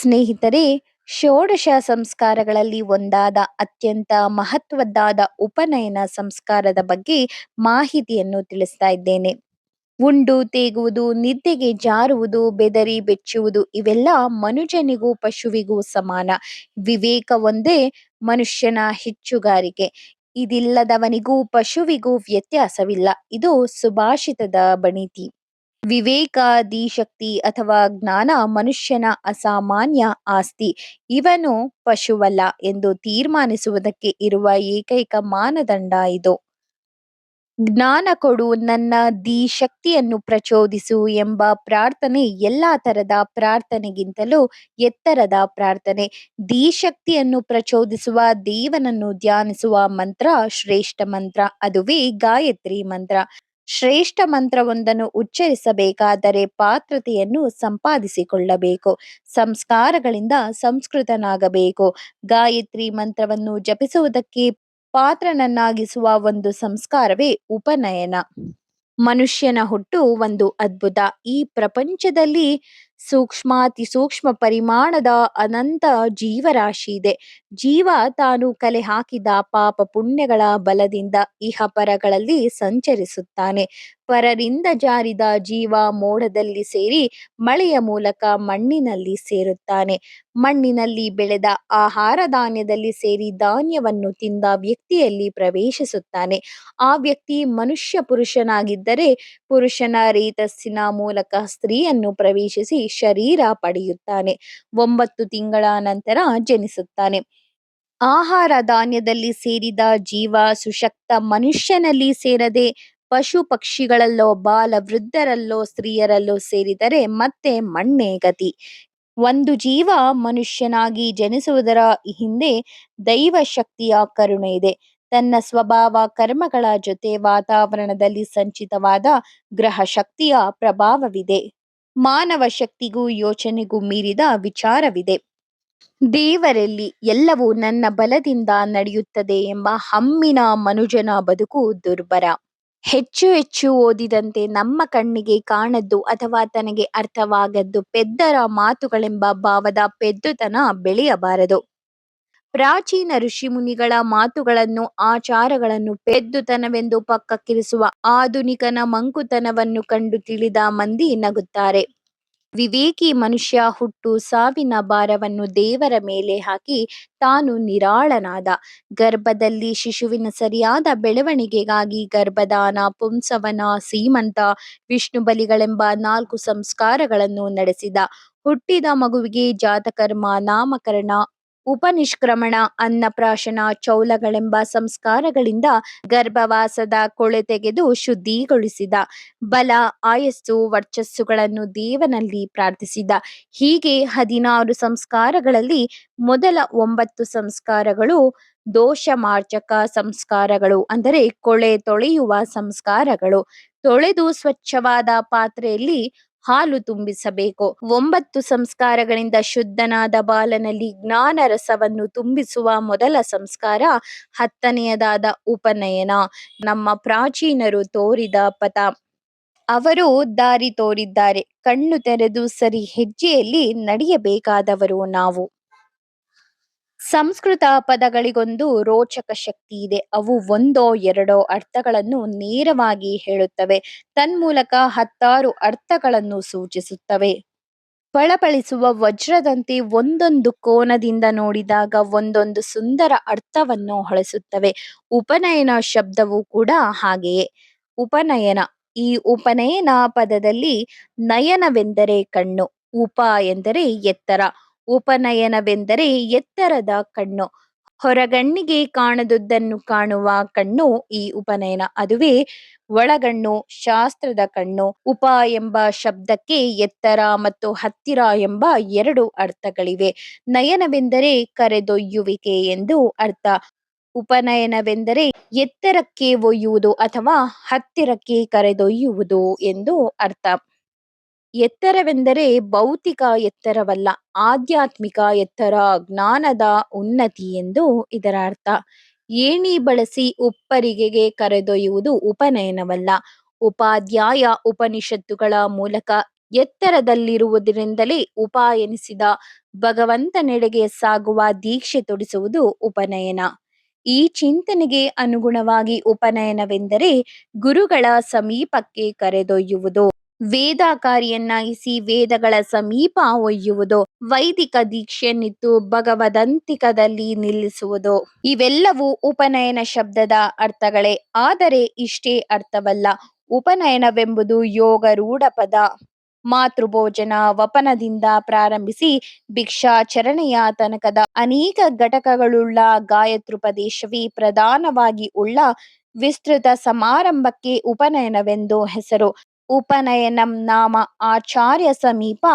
ಸ್ನೇಹಿತರೆ, ಷೋಡಶ ಸಂಸ್ಕಾರಗಳಲ್ಲಿ ಒಂದಾದ ಅತ್ಯಂತ ಮಹತ್ವದ್ದಾದ ಉಪನಯನ ಸಂಸ್ಕಾರದ ಬಗ್ಗೆ ಮಾಹಿತಿಯನ್ನು ತಿಳಿಸ್ತಾ ಇದ್ದೇನೆ. ಉಂಡು ತೇಗುವುದು, ನಿದ್ದೆಗೆ ಜಾರುವುದು, ಬೆದರಿ ಬೆಚ್ಚುವುದು ಇವೆಲ್ಲ ಮನುಜನಿಗೂ ಪಶುವಿಗೂ ಸಮಾನ. ವಿವೇಕ ಒಂದೇ ಮನುಷ್ಯನ ಹೆಚ್ಚುಗಾರಿಕೆ. ಇದಿಲ್ಲದವನಿಗೂ ಪಶುವಿಗೂ ವ್ಯತ್ಯಾಸವಿಲ್ಲ. ಇದು ಸುಭಾಷಿತದ ಬಣಿತಿ. ವಿವೇಕ, ಧೀಶಕ್ತಿ ಅಥವಾ ಜ್ಞಾನ ಮನುಷ್ಯನ ಅಸಾಮಾನ್ಯ ಆಸ್ತಿ. ಇವನು ಪಶುವಲ್ಲ ಎಂದು ತೀರ್ಮಾನಿಸುವುದಕ್ಕೆ ಇರುವ ಏಕೈಕ ಮಾನದಂಡ ಇದು. ಜ್ಞಾನ ಕೊಡು, ನನ್ನ ಧೀಶಕ್ತಿಯನ್ನು ಪ್ರಚೋದಿಸು ಎಂಬ ಪ್ರಾರ್ಥನೆ ಎಲ್ಲಾ ತರದ ಪ್ರಾರ್ಥನೆಗಿಂತಲೂ ಎತ್ತರದ ಪ್ರಾರ್ಥನೆ. ಧೀಶಕ್ತಿಯನ್ನು ಪ್ರಚೋದಿಸುವ, ದೇವನನ್ನು ಧ್ಯಾನಿಸುವ ಮಂತ್ರ ಶ್ರೇಷ್ಠ ಮಂತ್ರ. ಅದುವೇ ಗಾಯತ್ರಿ ಮಂತ್ರ. ಶ್ರೇಷ್ಠ ಮಂತ್ರವೊಂದನ್ನು ಉಚ್ಚರಿಸಬೇಕಾದರೆ ಪಾತ್ರತೆಯನ್ನು ಸಂಪಾದಿಸಿಕೊಳ್ಳಬೇಕು. ಸಂಸ್ಕಾರಗಳಿಂದ ಸಂಸ್ಕೃತನಾಗಬೇಕು. ಗಾಯತ್ರಿ ಮಂತ್ರವನ್ನು ಜಪಿಸುವುದಕ್ಕೆ ಪಾತ್ರನನ್ನಾಗಿಸುವ ಒಂದು ಸಂಸ್ಕಾರವೇ ಉಪನಯನ. ಮನುಷ್ಯನ ಹುಟ್ಟು ಒಂದು ಅದ್ಭುತ. ಈ ಪ್ರಪಂಚದಲ್ಲಿ ಸೂಕ್ಷ್ಮಾತಿ ಸೂಕ್ಷ್ಮ ಪರಿಮಾಣದ ಅನಂತ ಜೀವರಾಶಿ ಇದೆ. ಜೀವ ತಾನು ಕಲೆ ಹಾಕಿದ ಪಾಪ ಪುಣ್ಯಗಳ ಬಲದಿಂದ ಇಹಪರಗಳಲ್ಲಿ ಸಂಚರಿಸುತ್ತಾನೆ. ಪರರಿಂದ ಜಾರಿದ ಜೀವ ಮೋಡದಲ್ಲಿ ಸೇರಿ ಮಳೆಯ ಮೂಲಕ ಮಣ್ಣಿನಲ್ಲಿ ಸೇರುತ್ತಾನೆ. ಮಣ್ಣಿನಲ್ಲಿ ಬೆಳೆದ ಆಹಾರ ಧಾನ್ಯದಲ್ಲಿ ಸೇರಿ ಧಾನ್ಯವನ್ನು ತಿಂದ ವ್ಯಕ್ತಿಯಲ್ಲಿ ಪ್ರವೇಶಿಸುತ್ತಾನೆ. ಆ ವ್ಯಕ್ತಿ ಮನುಷ್ಯ ಪುರುಷನಾಗಿದ್ದರೆ ಪುರುಷನ ರೇತಸ್ಸಿನ ಮೂಲಕ ಸ್ತ್ರೀಯನ್ನು ಪ್ರವೇಶಿಸಿ ಶರೀರ ಪಡೆಯುತ್ತಾನೆ. 9 ತಿಂಗಳ ನಂತರ ಜನಿಸುತ್ತಾನೆ. ಆಹಾರ ಧಾನ್ಯದಲ್ಲಿ ಸೇರಿದ ಜೀವ ಸುಶಕ್ತ ಮನುಷ್ಯನಲ್ಲಿ ಸೇರದೆ ಪಶು ಪಕ್ಷಿಗಳಲ್ಲೋ ಬಾಲ ವೃದ್ಧರಲ್ಲೋ ಸ್ತ್ರೀಯರಲ್ಲೋ ಸೇರಿದರೆ ಮತ್ತೆ ಮಣ್ಣೇ ಗತಿ. ಒಂದು ಜೀವ ಮನುಷ್ಯನಾಗಿ ಜನಿಸುವುದರ ಹಿಂದೆ ದೈವ ಶಕ್ತಿಯ ಕರುಣೆ ಇದೆ. ತನ್ನ ಸ್ವಭಾವ ಕರ್ಮಗಳ ಜೊತೆ ವಾತಾವರಣದಲ್ಲಿ ಸಂಚಿತವಾದ ಗ್ರಹ ಶಕ್ತಿಯ ಪ್ರಭಾವವಿದೆ. ಮಾನವ ಶಕ್ತಿಗೂ ಯೋಚನೆಗೂ ಮೀರಿದ ವಿಚಾರವಿದೆ. ದೇವರಲ್ಲಿ ಎಲ್ಲವೂ ನನ್ನ ಬಲದಿಂದ ನಡೆಯುತ್ತದೆ ಎಂಬ ಹಮ್ಮಿನ ಮನುಜನ ಬದುಕು ದುರ್ಭರ. ಹೆಚ್ಚು ಹೆಚ್ಚು ಓದಿದಂತೆ ನಮ್ಮ ಕಣ್ಣಿಗೆ ಕಾಣದ್ದು ಅಥವಾ ತನಗೆ ಅರ್ಥವಾಗದ್ದು ಪೆದ್ದರ ಮಾತುಗಳೆಂಬ ಭಾವದ ಪೆದ್ದುತನ ಬೆಳೆಯಬಾರದು. ಪ್ರಾಚೀನ ಋಷಿಮುನಿಗಳ ಮಾತುಗಳನ್ನು ಆಚಾರಗಳನ್ನು ಪೆದ್ದುತನವೆಂದು ಪಕ್ಕಕ್ಕಿರಿಸುವ ಆಧುನಿಕನ ಮಂಕುತನವನ್ನು ಕಂಡು ತಿಳಿದ ಮಂದಿ ನಗುತ್ತಾರೆ. ವಿವೇಕಿ ಮನುಷ್ಯ ಹುಟ್ಟು ಸಾವಿನ ಭಾರವನ್ನು ದೇವರ ಮೇಲೆ ಹಾಕಿ ತಾನು ನಿರಾಳನಾದ. ಗರ್ಭದಲ್ಲಿ ಶಿಶುವಿನ ಸರಿಯಾದ ಬೆಳವಣಿಗೆಗಾಗಿ ಗರ್ಭದಾನ, ಪುಂಸವನ, ಸೀಮಂತ, ವಿಷ್ಣು ಬಲಿಗಳೆಂಬ 4 ಸಂಸ್ಕಾರಗಳನ್ನು ನಡೆಸಿದ. ಹುಟ್ಟಿದ ಮಗುವಿಗೆ ಜಾತಕರ್ಮ, ನಾಮಕರಣ, ಉಪನಿಷ್ಕ್ರಮಣ, ಅನ್ನಪ್ರಾಶನ, ಚೌಲಗಳೆಂಬ ಸಂಸ್ಕಾರಗಳಿಂದ ಗರ್ಭವಾಸದ ಕೊಳೆ ತೆಗೆದು ಶುದ್ಧಿಗೊಳಿಸಿದ. ಬಲ, ಆಯಸ್ಸು, ವರ್ಚಸ್ಸುಗಳನ್ನು ದೇವನಲ್ಲಿ ಪ್ರಾರ್ಥಿಸಿದ. ಹೀಗೆ 16 ಸಂಸ್ಕಾರಗಳಲ್ಲಿ ಮೊದಲ 9 ಸಂಸ್ಕಾರಗಳು ದೋಷಮಾರ್ಜಕ ಸಂಸ್ಕಾರಗಳು, ಅಂದರೆ ಕೊಳೆ ತೊಳೆಯುವ ಸಂಸ್ಕಾರಗಳು. ತೊಳೆದು ಸ್ವಚ್ಛವಾದ ಪಾತ್ರೆಯಲ್ಲಿ ಹಾಲು ತುಂಬಿಸಬೇಕು. 9 ಸಂಸ್ಕಾರಗಳಿಂದ ಶುದ್ಧನಾದ ಬಾಲನಲ್ಲಿ ಜ್ಞಾನ ರಸವನ್ನು ತುಂಬಿಸುವ ಮೊದಲ ಸಂಸ್ಕಾರ 10ನೆಯದಾದ ಉಪನಯನ. ನಮ್ಮ ಪ್ರಾಚೀನರು ತೋರಿದ ಪಥ. ಅವರು ದಾರಿ ತೋರಿದ್ದಾರೆ. ಕಣ್ಣು ತೆರೆದು ಸರಿ ಹೆಜ್ಜೆಯಲ್ಲಿ ನಡೆಯಬೇಕಾದವರು ನಾವು. ಸಂಸ್ಕೃತ ಪದಗಳಿಗೊಂದು ರೋಚಕ ಶಕ್ತಿ ಇದೆ. ಅವು ಒಂದೋ ಎರಡೋ ಅರ್ಥಗಳನ್ನು ನೇರವಾಗಿ ಹೇಳುತ್ತವೆ. ತನ್ಮೂಲಕ 10 ಅರ್ಥಗಳನ್ನು ಸೂಚಿಸುತ್ತವೆ. ಫಳಫಳಿಸುವ ವಜ್ರದಂತೆ ಒಂದೊಂದು ಕೋನದಿಂದ ನೋಡಿದಾಗ ಒಂದೊಂದು ಸುಂದರ ಅರ್ಥವನ್ನು ಹೊಳೆಸುತ್ತವೆ. ಉಪನಯನ ಶಬ್ದವೂ ಕೂಡ ಹಾಗೆಯೇ. ಉಪನಯನ. ಈ ಉಪನಯನ ಪದದಲ್ಲಿ ನಯನವೆಂದರೆ ಕಣ್ಣು, ಉಪ ಎಂದರೆ ಎತ್ತರ, ಉಪನಯನವೆಂದರೆ ಎತ್ತರದ ಕಣ್ಣು. ಹೊರಗಣ್ಣಿಗೆ ಕಾಣದುದನ್ನು ಕಾಣುವ ಕಣ್ಣು ಈ ಉಪನಯನ. ಅದುವೇ ಒಳಗಣ್ಣು, ಶಾಸ್ತ್ರದ ಕಣ್ಣು. ಉಪ ಎಂಬ ಶಬ್ದಕ್ಕೆ ಎತ್ತರ ಮತ್ತು ಹತ್ತಿರ ಎಂಬ 2 ಅರ್ಥಗಳಿವೆ. ನಯನವೆಂದರೆ ಕರೆದೊಯ್ಯುವಿಕೆ ಎಂದು ಅರ್ಥ. ಉಪನಯನವೆಂದರೆ ಎತ್ತರಕ್ಕೆ ಒಯ್ಯುವುದು ಅಥವಾ ಹತ್ತಿರಕ್ಕೆ ಕರೆದೊಯ್ಯುವುದು ಎಂದು ಅರ್ಥ. ಎತ್ತರವೆಂದರೆ ಭೌತಿಕ ಎತ್ತರವಲ್ಲ, ಆಧ್ಯಾತ್ಮಿಕ ಎತ್ತರ, ಜ್ಞಾನದ ಉನ್ನತಿ ಎಂದು ಇದರ ಅರ್ಥ. ಏಣಿ ಬಳಸಿ ಉಪ್ಪರಿಗೆಗೆ ಕರೆದೊಯ್ಯುವುದು ಉಪನಯನವಲ್ಲ. ಉಪಾಧ್ಯಾಯ ಉಪನಿಷತ್ತುಗಳ ಮೂಲಕ ಎತ್ತರದಲ್ಲಿರುವುದರಿಂದಲೇ ಉಪ ಎನಿಸಿದ ಭಗವಂತನೆಡೆಗೆ ಸಾಗುವ ದೀಕ್ಷೆ ತೊಡಿಸುವುದು ಉಪನಯನ. ಈ ಚಿಂತನೆಗೆ ಅನುಗುಣವಾಗಿ ಉಪನಯನವೆಂದರೆ ಗುರುಗಳ ಸಮೀಪಕ್ಕೆ ಕರೆದೊಯ್ಯುವುದು, ವೇದಾಕಾರಿಯನ್ನಾಗಿಸಿ ವೇದಗಳ ಸಮೀಪ ಒಯ್ಯುವುದು, ವೈದಿಕ ದೀಕ್ಷೆಯನ್ನಿತ್ತು ಭಗವದಂತಿಕದಲ್ಲಿ ನಿಲ್ಲಿಸುವುದು. ಇವೆಲ್ಲವೂ ಉಪನಯನ ಶಬ್ದದ ಅರ್ಥಗಳೇ. ಆದರೆ ಇಷ್ಟೇ ಅರ್ಥವಲ್ಲ. ಉಪನಯನವೆಂಬುದು ಯೋಗರೂಢ ಪದ. ಮಾತೃಭೋಜನ ವಪನದಿಂದ ಪ್ರಾರಂಭಿಸಿ ಭಿಕ್ಷಾಚರಣೆಯ ತನಕದ ಅನೇಕ ಘಟಕಗಳುಳ್ಳ ಗಾಯತ್ರೋಪದೇಶವೇ ಪ್ರಧಾನವಾಗಿ ಉಳ್ಳ ವಿಸ್ತೃತ ಸಮಾರಂಭಕ್ಕೆ ಉಪನಯನವೆಂದು ಹೆಸರು. ಉಪನಯನಂ ನಾಮ ಆಚಾರ್ಯ ಸಮೀಪ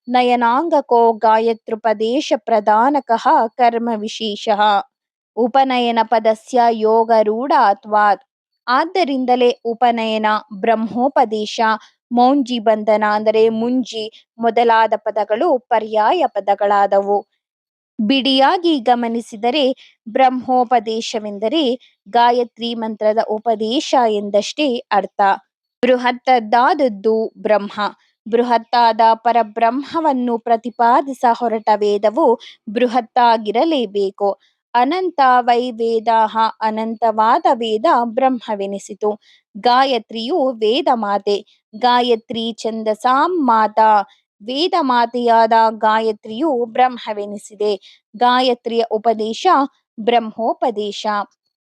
ನಯನಾಂಗಕೋ ಗಾಯತ್ರೋಪದೇಶ ಪ್ರಧಾನಕಃ ಕರ್ಮ ವಿಶೇಷಃ. ಉಪನಯನ ಪದಸ್ಯ ಯೋಗರೂಢತ್ವಾತ್. ಆದ್ದರಿಂದಲೇ ಉಪನಯನ, ಬ್ರಹ್ಮೋಪದೇಶ, ಮೌಂಜಿ ಬಂಧನ ಅಂದರೆ ಮುಂಜಿ ಮೊದಲಾದ ಪದಗಳು ಪರ್ಯಾಯ ಪದಗಳಾದವು. ಬಿಡಿಯಾಗಿ ಗಮನಿಸಿದರೆ ಬ್ರಹ್ಮೋಪದೇಶವೆಂದರೆ ಗಾಯತ್ರಿ ಮಂತ್ರದ ಉಪದೇಶ ಎಂದಷ್ಟೇ ಅರ್ಥ. ಬೃಹತ್ತಾದದ್ದು ಬ್ರಹ್ಮ. ಬೃಹತ್ತಾದ ಪರಬ್ರಹ್ಮವನ್ನು ಪ್ರತಿಪಾದಿಸ ಹೊರಟ ವೇದವು ಬೃಹತ್ತಾಗಿರಲೇಬೇಕು. ಅನಂತ ವೈ ವೇದಾಃ. ಅನಂತವಾದ ವೇದ ಬ್ರಹ್ಮವೆನಿಸಿತು. ಗಾಯತ್ರಿಯು ವೇದ ಮಾತೆ. ಗಾಯತ್ರಿ ಛಂದಸಾಂ ಮಾತಾ. ವೇದ ಮಾತೆಯಾದ ಗಾಯತ್ರಿಯು ಬ್ರಹ್ಮವೆನಿಸಿದೆ. ಗಾಯತ್ರಿಯ ಉಪದೇಶ ಬ್ರಹ್ಮೋಪದೇಶ.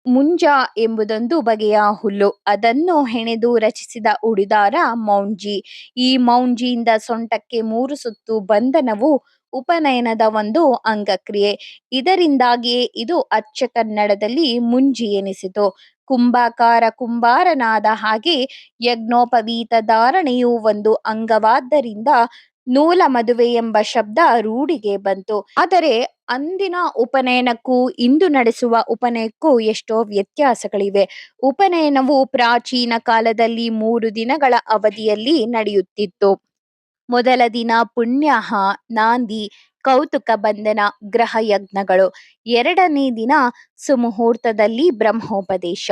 ಮುಂಜ ಎಂಬುದೊಂದು ಬಗೆಯ ಹುಲ್ಲು. ಅದನ್ನು ಹೆಣೆದು ರಚಿಸಿದ ಉಡಿದಾರ ಮೌಂಜಿ. ಈ ಮೌಂಜಿಯಿಂದ ಸೊಂಟಕ್ಕೆ 3 ಸುತ್ತು ಬಂಧನವು ಉಪನಯನದ ಒಂದು ಅಂಗಕ್ರಿಯೆ. ಇದರಿಂದಾಗಿಯೇ ಇದು ಅಚ್ಚ ಕನ್ನಡದಲ್ಲಿ ಮುಂಜಿ ಎನಿಸಿತು. ಕುಂಭಕಾರ ಕುಂಬಾರನಾದ ಹಾಗೆ ಯಜ್ಞೋಪವೀತ ಧಾರಣೆಯು ಒಂದು ಅಂಗವಾದ್ದರಿಂದ ನೂಲ ಮದುವೆ ಎಂಬ ಶಬ್ದ ರೂಢಿಗೆ ಬಂತು. ಆದರೆ ಅಂದಿನ ಉಪನಯನಕ್ಕೂ ಇಂದು ನಡೆಸುವ ಉಪನಯನಕ್ಕೂ ಎಷ್ಟೋ ವ್ಯತ್ಯಾಸಗಳಿವೆ. ಉಪನಯನವು ಪ್ರಾಚೀನ ಕಾಲದಲ್ಲಿ 3 ದಿನಗಳ ಅವಧಿಯಲ್ಲಿ ನಡೆಯುತ್ತಿತ್ತು. ಮೊದಲ ದಿನ ಪುಣ್ಯಾಹ, ನಾಂದಿ, ಕೌತುಕ ಬಂಧನ, ಗ್ರಹಯಜ್ಞಗಳು. ಎರಡನೇ ದಿನ ಸುಮುಹೂರ್ತದಲ್ಲಿ ಬ್ರಹ್ಮೋಪದೇಶ,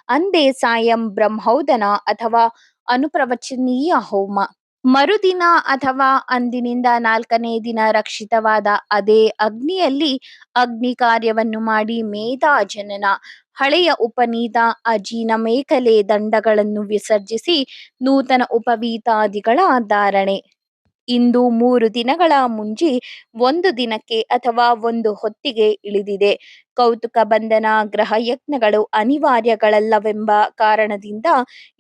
ಅಂದೇ ಸಾಯಂ ಬ್ರಹ್ಮೌದನ ಅಥವಾ ಅನುಪ್ರವಚನೀಯ ಹೋಮ. ಮರುದಿನ ಅಥವಾ ಅಂದಿನಿಂದ 4ನೇ ದಿನ ರಕ್ಷಿತವಾದ ಅದೇ ಅಗ್ನಿಯಲ್ಲಿ ಅಗ್ನಿ ಕಾರ್ಯವನ್ನು ಮಾಡಿ ಮೇಧಾಜನನ. ಹಳೆಯ ಉಪನೀತ ಅಜೀನ ಮೇಖಲೆ ದಂಡಗಳನ್ನು ವಿಸರ್ಜಿಸಿ ನೂತನ ಉಪವೀತಾದಿಗಳ ಧಾರಣೆ. ಇಂದು 3 ದಿನಗಳ ಮುಂಜಿ 1 ದಿನಕ್ಕೆ ಅಥವಾ 1 ಹೊತ್ತಿಗೆ ಇಳಿದಿದೆ. ಕೌತುಕ ಬಂಧನ, ಗ್ರಹಯಜ್ಞಗಳು ಅನಿವಾರ್ಯಗಳಲ್ಲವೆಂಬ ಕಾರಣದಿಂದ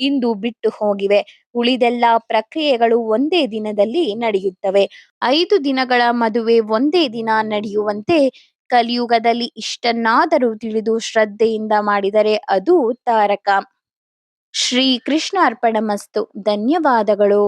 ಇಂದು ಬಿಟ್ಟು ಹೋಗಿವೆ. ಉಳಿದೆಲ್ಲ ಪ್ರಕ್ರಿಯೆಗಳು ಒಂದೇ ದಿನದಲ್ಲಿ ನಡೆಯುತ್ತವೆ. 5 ದಿನಗಳ ಮದುವೆ ಒಂದೇ ದಿನ ನಡೆಯುವಂತೆ ಕಲಿಯುಗದಲ್ಲಿ ಇಷ್ಟನ್ನಾದರೂ ತಿಳಿದು ಶ್ರದ್ಧೆಯಿಂದ ಮಾಡಿದರೆ ಅದು ತಾರಕ. ಶ್ರೀ ಕೃಷ್ಣ ಅರ್ಪಣಮಸ್ತು. ಧನ್ಯವಾದಗಳು.